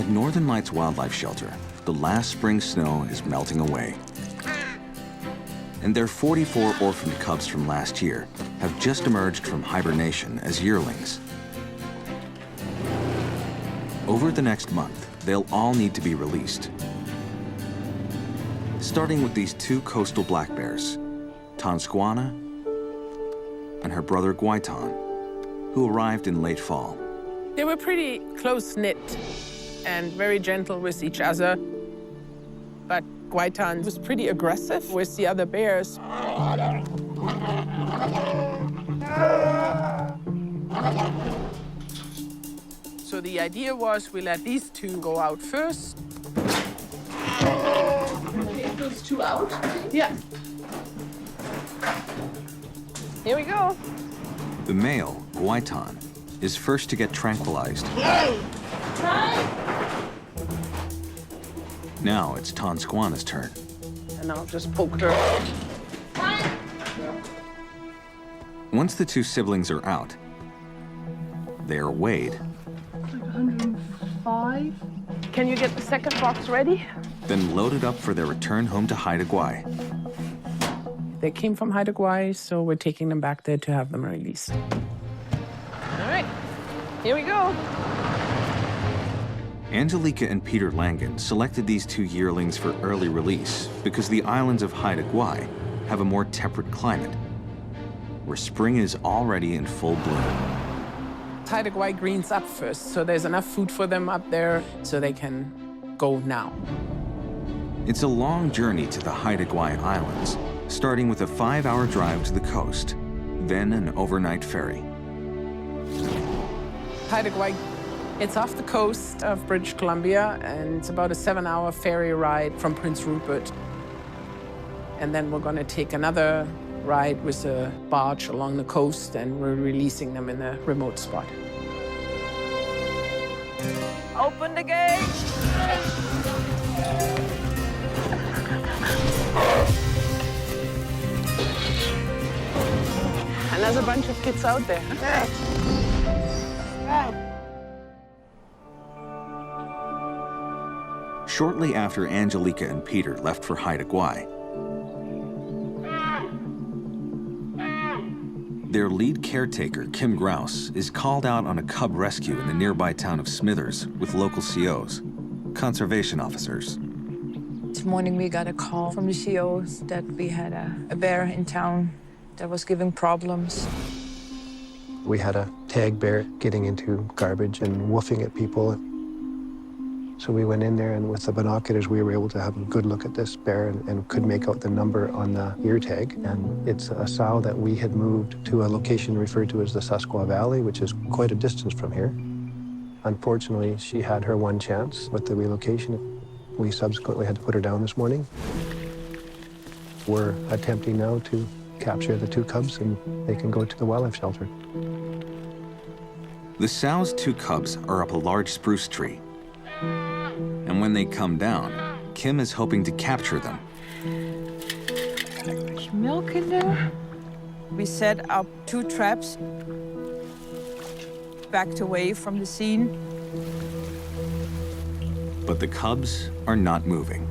At Northern Lights Wildlife Shelter, the last spring snow is melting away. And their 44 orphaned cubs from last year have just emerged from hibernation as yearlings. Over the next month, they'll all need to be released. Starting with these two coastal black bears, Tansquana and her brother Gwaii, who arrived in late fall. They were pretty close-knit and very gentle with each other. But Gwaii was pretty aggressive with the other bears. So the idea was we let these two go out first. Okay, those two out? Yeah. Here we go. The male, Gwaii, is first to get tranquilized. Now it's Tansquana's turn. And I'll just poke her. Once the two siblings are out, they are weighed, Like 105. Can you get the second box ready? then loaded up for their return home to Haida Gwaii. They came from Haida Gwaii, so we're taking them back there to have them released. All right, here we go. Angelika and Peter Langen selected these two yearlings for early release because the islands of Haida Gwaii have a more temperate climate, where spring is already in full bloom. Haida Gwaii greens up first, so there's enough food for them up there so they can go now. It's a long journey to the Haida Gwaii Islands, starting with a 5-hour drive to the coast, then an overnight ferry. Haida Gwaii, it's off the coast of British Columbia, and it's about a 7-hour ferry ride from Prince Rupert. And then we're going to take another ride with a barge along the coast, and we're releasing them in a remote spot. Open the gate! And there's a bunch of kids out there. Shortly after Angelika and Peter left for Haida Gwaii, their lead caretaker, Kim Grouse, is called out on a cub rescue in the nearby town of Smithers with local COs, conservation officers. This morning we got a call from the COs that we had a bear in town that was giving problems. We had a tag bear getting into garbage and woofing at people. So we went in there, and with the binoculars, we were able to have a good look at this bear and could make out the number on the ear tag. And it's a sow that we had moved to a location referred to as the Susquehanna Valley, which is quite a distance from here. Unfortunately, she had her one chance with the relocation. We subsequently had to put her down this morning. We're attempting now to capture the two cubs, and they can go to the wildlife shelter. The sow's two cubs are up a large spruce tree. And when they come down, Kim is hoping to capture them. There's milk in there. We set up 2 traps, backed away from the scene. But the cubs are not moving.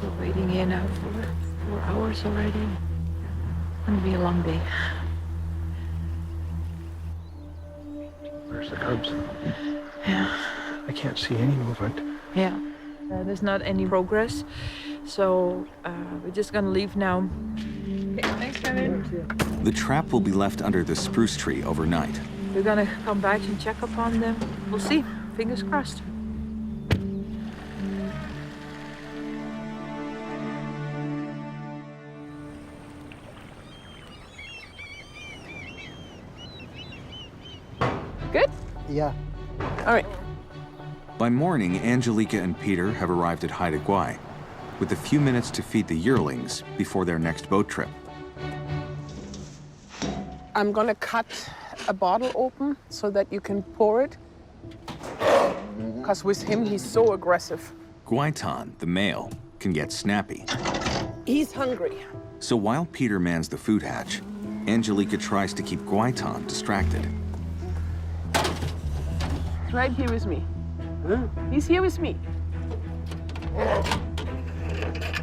We're waiting here now for 4 hours already. It's gonna be a long day. Where's the cubs? Yeah. I can't see any movement. Yeah. There's not any progress, so we're just gonna leave now. Thanks, Kevin. The trap will be left under the spruce tree overnight. We're gonna come back and check upon them. We'll see. Fingers crossed. Good? Yeah. All right. By morning, Angelika and Peter have arrived at Haida Gwaii, with a few minutes to feed the yearlings before their next boat trip. I'm gonna cut a bottle open so that you can pour it. Because with him, he's so aggressive. Gwaii, the male, can get snappy. He's hungry. So while Peter mans the food hatch, Angelika tries to keep Gwaii distracted. Right here with me. He's here with me.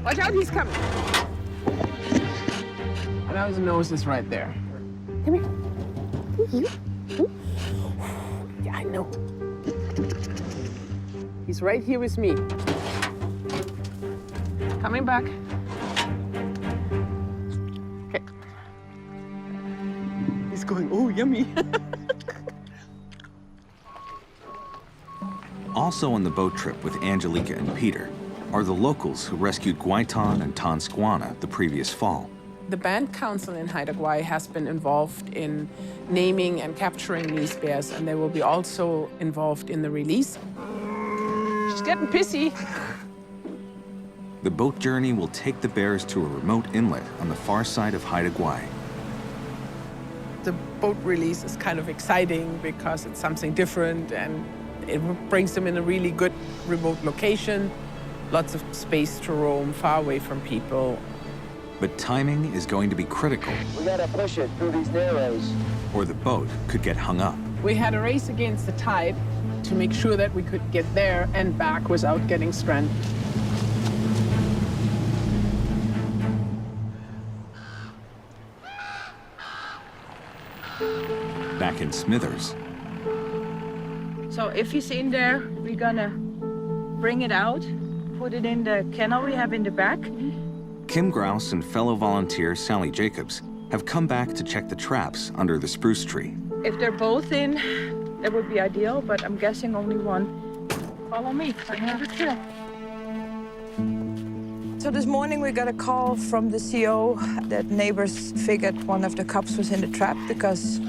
Watch out, he's coming. Now his nose is right there. Come here. Yeah, I know. He's right here with me. Coming back. Okay. He's going, oh, yummy. Also on the boat trip with Angelika and Peter are the locals who rescued Gwaitan and Tansquana the previous fall. The band council in Haida Gwaii has been involved in naming and capturing these bears, and they will be also involved in the release. She's getting pissy. The boat journey will take the bears to a remote inlet on the far side of Haida Gwaii. The boat release is kind of exciting because it's something different and it brings them in a really good remote location. Lots of space to roam, far away from people. But timing is going to be critical, We gotta push it through these narrows. or the boat could get hung up. We had a race against the tide to make sure that we could get there and back without getting stranded. Back in Smithers, So if he's in there, we're gonna bring it out, put it in the kennel we have in the back. Kim Grouse and fellow volunteer Sally Jacobs have come back to check the traps under the spruce tree. If they're both in, that would be ideal, but I'm guessing only one. Follow me, I have a trap. So this morning we got a call from the CO that neighbors figured one of the cubs was in the trap because,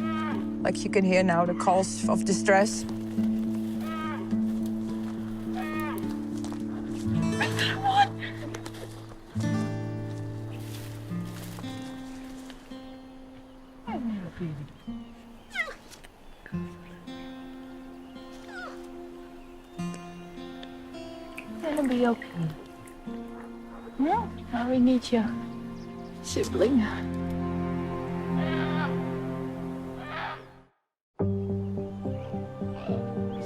like you can hear now, the calls of distress. It'll be okay. No, now we need your sibling.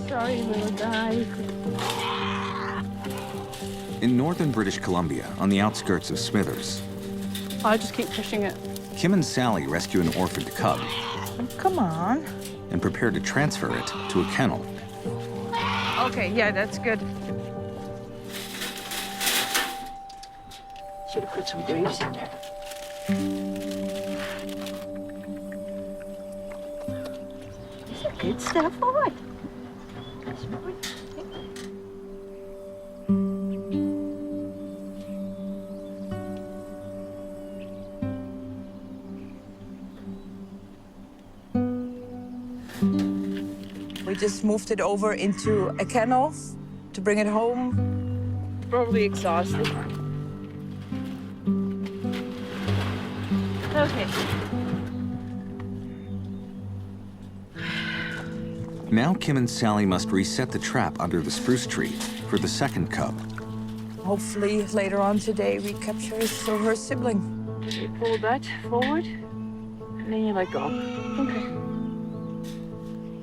Sorry, little guy. In northern British Columbia, on the outskirts of Smithers, I'll just keep pushing it. Kim and Sally rescue an orphaned cub Come on. and prepare to transfer it to a kennel. Okay, yeah, that's good. Should have put some graves in there. Good step forward. We just moved it over into a kennel to bring it home. Probably exhausted. Okay. Now Kim and Sally must reset the trap under the spruce tree for the second cub. Hopefully later on today we capture his or her sibling. You pull that forward, and then you let go. Okay.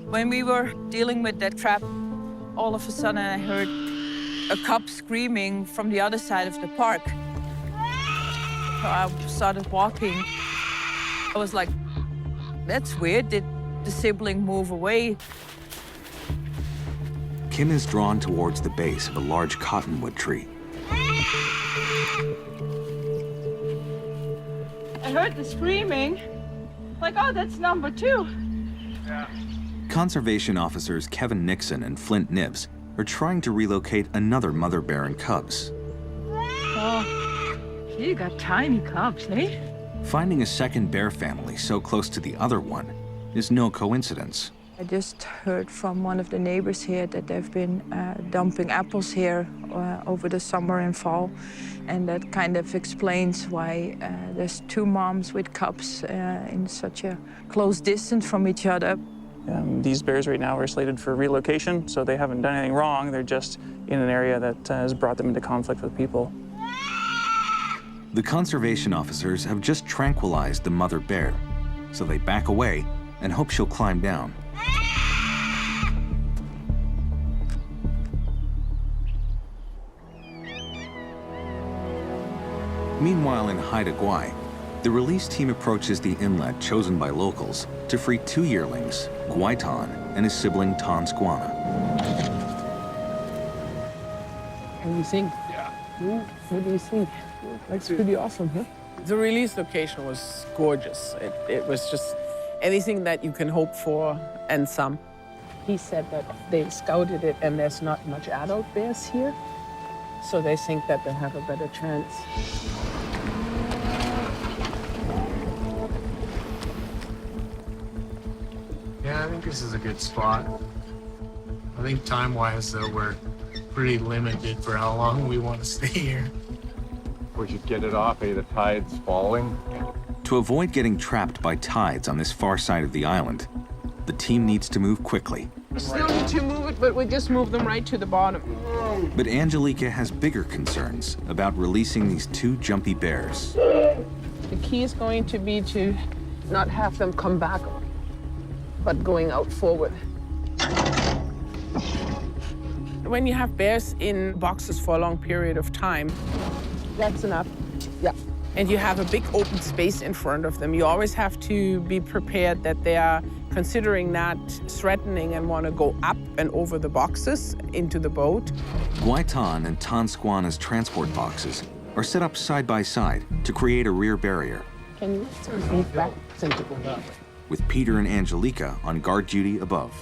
When we were dealing with that trap, all of a sudden I heard a cub screaming from the other side of the park. So I started walking. I was like, that's weird. Did the sibling move away? Kim is drawn towards the base of a large cottonwood tree. I heard the screaming. Like, oh, that's number 2. Conservation officers Kevin Nixon and Flint Nibbs are trying to relocate another mother bear and cubs. Oh, you got tiny cubs, eh? Finding a second bear family so close to the other one is no coincidence. I just heard from one of the neighbors here that they've been dumping apples here over the summer and fall. And that kind of explains why there's 2 moms with cubs in such a close distance from each other. These bears right now are slated for relocation, so they haven't done anything wrong. They're just in an area that has brought them into conflict with people. The conservation officers have just tranquilized the mother bear, so they back away and hope she'll climb down. Meanwhile, in Haida Gwaii, the release team approaches the inlet chosen by locals to free 2 yearlings, Gwaii and his sibling Tan Squana. What do you think? What do you think? That's pretty awesome, huh? The release location was gorgeous. It was just anything that you can hope for and some. He said that they scouted it and there's not much adult bears here, so they think that they'll have a better chance. Yeah, I think this is a good spot. I think time-wise, though, we're pretty limited for how long we want to stay here. We should get it off, the tide's falling. To avoid getting trapped by tides on this far side of the island, the team needs to move quickly. We still need to move it, but we just move them right to the bottom. But Angelika has bigger concerns about releasing these 2 jumpy bears. The key is going to be to not have them come back, but going out forward. When you have bears in boxes for a long period of time, that's enough. Yeah. And you have a big open space in front of them. You always have to be prepared that they are considering that threatening and want to go up and over the boxes into the boat. Gwaii and Tan Squana's transport boxes are set up side by side to create a rear barrier, Can you move back? with Peter and Angelika on guard duty above.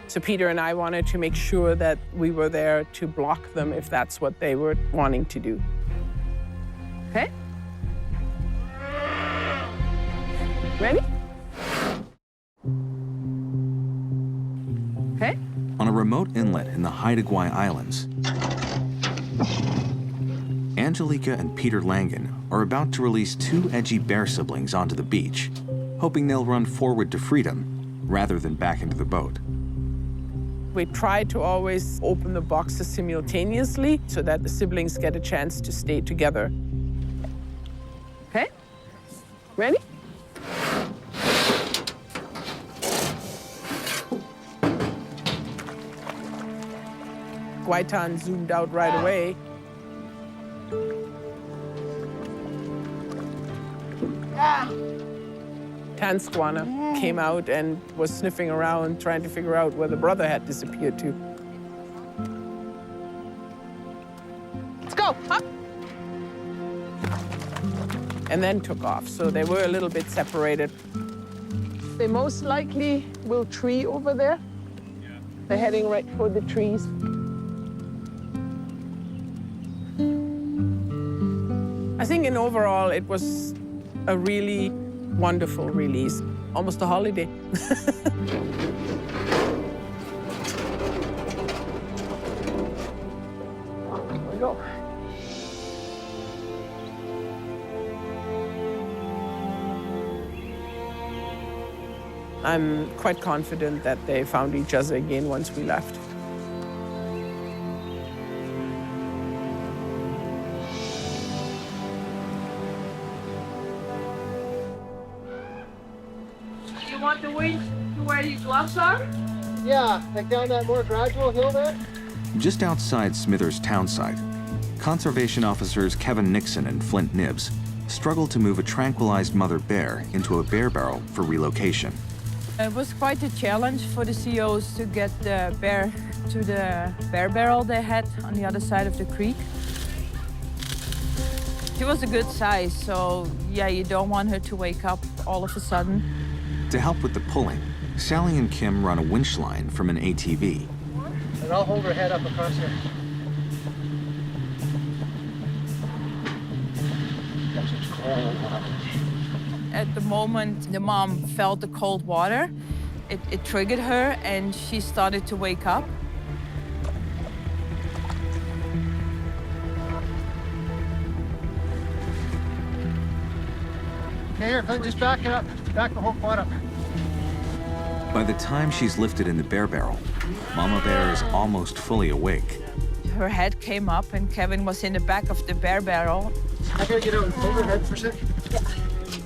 So Peter and I wanted to make sure that we were there to block them if that's what they were wanting to do. Okay? Ready? Okay? On a remote inlet in the Haida Gwaii Islands, Angelika and Peter Langen are about to release 2 edgy bear siblings onto the beach, hoping they'll run forward to freedom rather than back into the boat. We try to always open the boxes simultaneously so that the siblings get a chance to stay together. Okay? Ready? Gwaii zoomed out right away. Tan Squana came out and was sniffing around, trying to figure out where the brother had disappeared to. Let's go, up! And then took off, so they were a little bit separated. They most likely will tree over there. They're heading right for the trees. I think in overall, it was a really wonderful release, almost a holiday. Here we go. I'm quite confident that they found each other again once we left. You want the weight to where your gloves are? Yeah, like down that more gradual hill there. Just outside Smithers Townsite, conservation officers Kevin Nixon and Flint Nibbs struggle to move a tranquilized mother bear into a bear barrel for relocation. It was quite a challenge for the COs to get the bear to the bear barrel they had on the other side of the creek. She was a good size, so yeah, you don't want her to wake up all of a sudden. To help with the pulling, Sally and Kim run a winch line from an ATV. And I'll hold her head up across here. At the moment the mom felt the cold water, it triggered her and she started to wake up. Okay, here, just back it up. Back the whole quad up. By the time she's lifted in the bear barrel, Mama Bear is almost fully awake. Her head came up and Kevin was in the back of the bear barrel. I gotta get out and hold her head for a sec.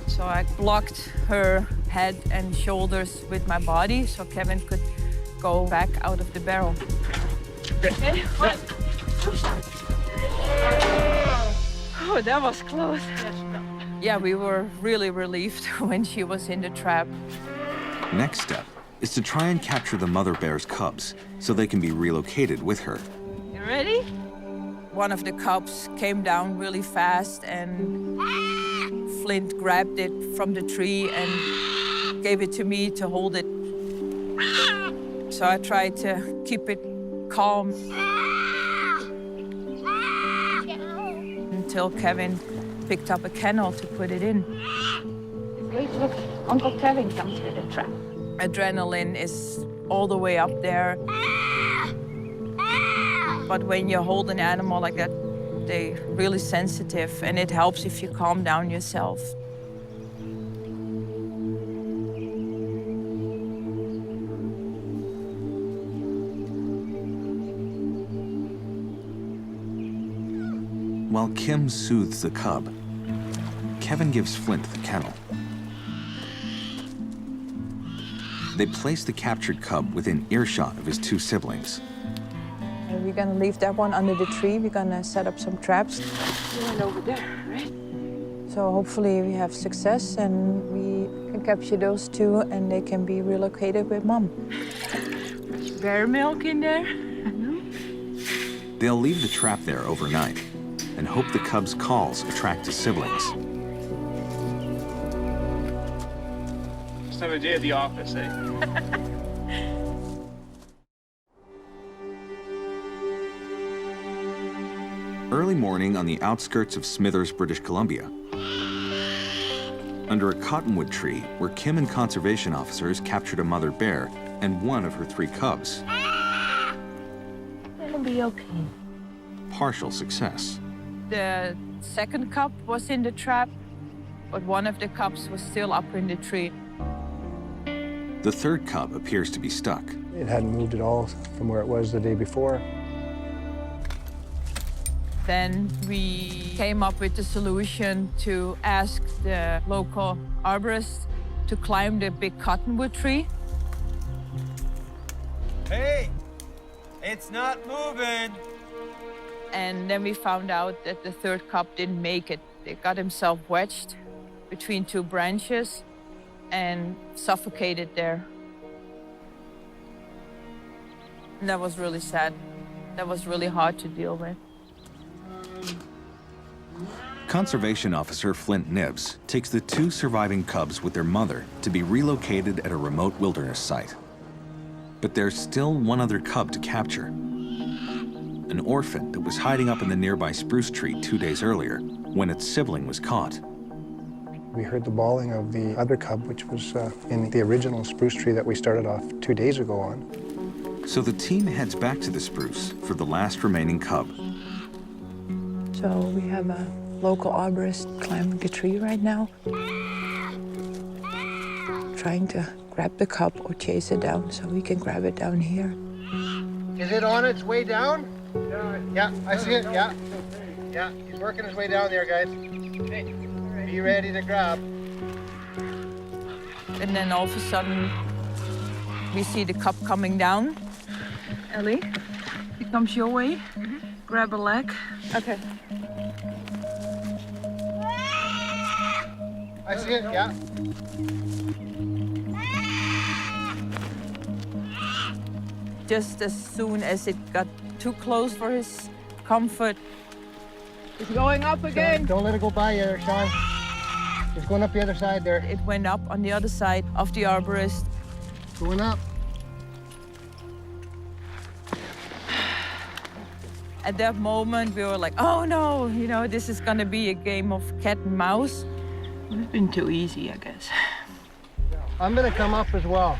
So I blocked her head and shoulders with my body so Kevin could go back out of the barrel. Okay, what? Oh, that was close. Yeah, we were really relieved when she was in the trap. Next step is to try and capture the mother bear's cubs so they can be relocated with her. You ready? One of the cubs came down really fast and Flint grabbed it from the tree and gave it to me to hold it. So I tried to keep it calm until Kevin picked up a kennel to put it in. Wait, look, Uncle Kevin comes with a trap. Adrenaline is all the way up there. But when you hold an animal like that, they're really sensitive, and it helps if you calm down yourself. While Kim soothes the cub, Kevin gives Flint the kennel. They place the captured cub within earshot of his two siblings. We're gonna leave that one under the tree. We're gonna set up some traps. You went over there, right? So hopefully we have success and we can capture those two and they can be relocated with Mom. Bear milk in there. They'll leave the trap there overnight and hope the cub's calls attract his siblings. Just another day at the office, eh? Early morning on the outskirts of Smithers, British Columbia. Under a cottonwood tree where Kim and conservation officers captured a mother bear and one of her 3 cubs. It'll be okay. Partial success. The second cub was in the trap, but one of the cubs was still up in the tree. The 3rd cub appears to be stuck. It hadn't moved at all from where it was the day before. Then we came up with the solution to ask the local arborist to climb the big cottonwood tree. Hey, it's not moving. And then we found out that the 3rd cub didn't make it. He got himself wedged between 2 branches and suffocated there. And that was really sad. That was really hard to deal with. Conservation officer Flint Nibbs takes the 2 surviving cubs with their mother to be relocated at a remote wilderness site. But there's still one other cub to capture. An orphan that was hiding up in the nearby spruce tree 2 days earlier when its sibling was caught. We heard the bawling of the other cub, which was in the original spruce tree that we started off 2 days ago on. So the team heads back to the spruce for the last remaining cub. So we have a local arborist climbing the tree right now, trying to grab the cub or chase it down so we can grab it down here. Is it on its way down? Yeah, I see it, yeah. Yeah, he's working his way down there, guys. Be ready to grab. And then all of a sudden, we see the cub coming down. Ellie, he comes your way. Grab a leg. Okay. I see it, yeah. Just as soon as it got too close for his comfort, it's going up again. Don't let it go by you there, Sean. It's going up the other side there. It went up on the other side of the arborist. Going up. At that moment, we were like, oh no, you know, this is gonna be a game of cat and mouse. It's been too easy, I guess. I'm gonna come up as well.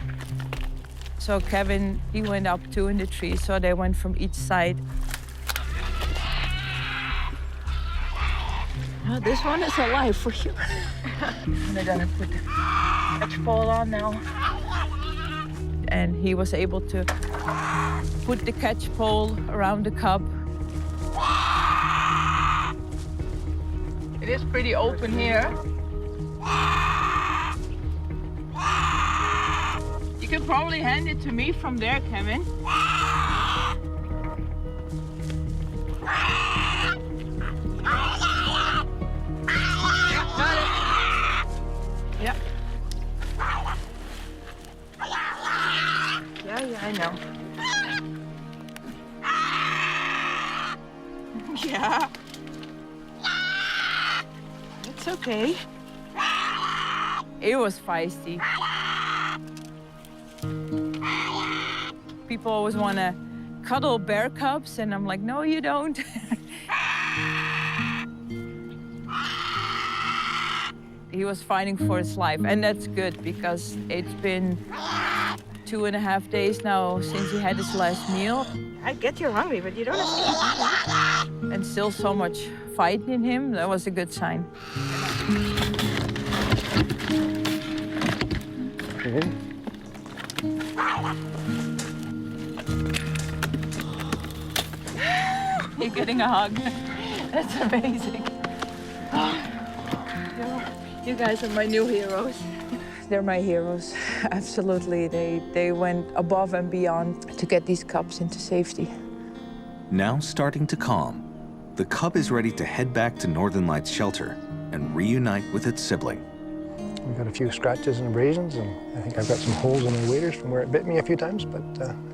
So Kevin, he went up too in the tree, so they went from each side. Oh, this one is alive for sure. They're gonna put the catchpole on now. And he was able to put the catchpole around the cub. It is pretty open here. You can probably hand it to me from there, Kevin. I know. Yeah. It's okay. It was feisty. People always want to cuddle bear cubs, and I'm like, no, you don't. He was fighting for his life, and that's good because it's been 2.5 days now since he had his last meal. I get you're hungry, but you don't have to eat. And still so much fight in him. That was a good sign. Okay. You're getting a hug. That's amazing. You guys are my new heroes. They're my heroes, absolutely. They went above and beyond to get these cubs into safety. Now starting to calm, the cub is ready to head back to Northern Lights Shelter and reunite with its sibling. We've got a few scratches and abrasions, and I think I've got some holes in my waders from where it bit me a few times, but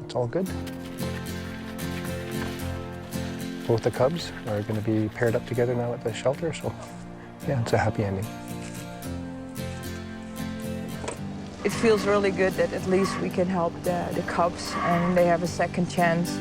it's all good. Both the cubs are going to be paired up together now at the shelter, so yeah, it's a happy ending. It feels really good that at least we can help the cubs and they have a second chance.